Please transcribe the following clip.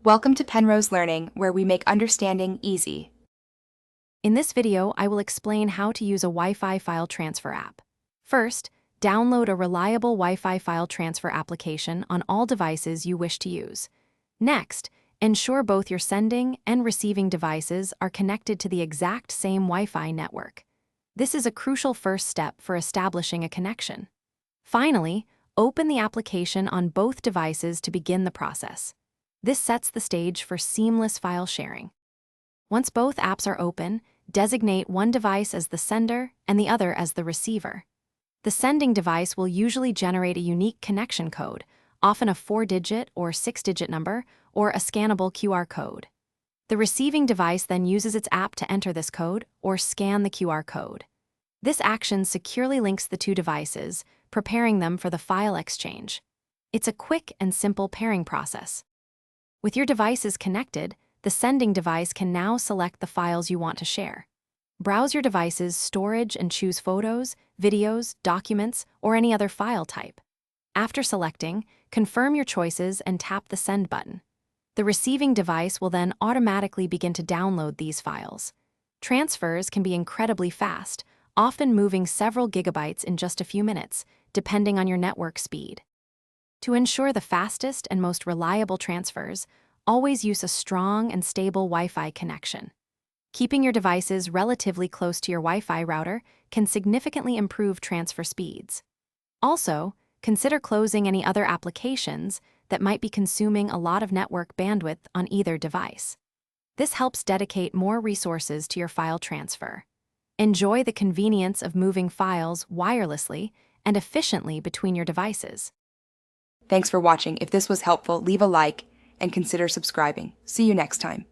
Welcome to Penrose Learning, where we make understanding easy. In this video, I will explain how to use a Wi-Fi file transfer app. First, download a reliable Wi-Fi file transfer application on all devices you wish to use. Next, ensure both your sending and receiving devices are connected to the exact same Wi-Fi network. This is a crucial first step for establishing a connection. Finally, open the application on both devices to begin the process. This sets the stage for seamless file sharing. Once both apps are open, designate one device as the sender and the other as the receiver. The sending device will usually generate a unique connection code, often a 4-digit or 6-digit number, or a scannable QR code. The receiving device then uses its app to enter this code or scan the QR code. This action securely links the two devices, preparing them for the file exchange. It's a quick and simple pairing process. With your devices connected, the sending device can now select the files you want to share. Browse your device's storage and choose photos, videos, documents, or any other file type. After selecting, confirm your choices and tap the Send button. The receiving device will then automatically begin to download these files. Transfers can be incredibly fast, often moving several gigabytes in just a few minutes, depending on your network speed. To ensure the fastest and most reliable transfers, always use a strong and stable Wi-Fi connection. Keeping your devices relatively close to your Wi-Fi router can significantly improve transfer speeds. Also, consider closing any other applications that might be consuming a lot of network bandwidth on either device. This helps dedicate more resources to your file transfer. Enjoy the convenience of moving files wirelessly and efficiently between your devices. Thanks for watching. If this was helpful, leave a like and consider subscribing. See you next time.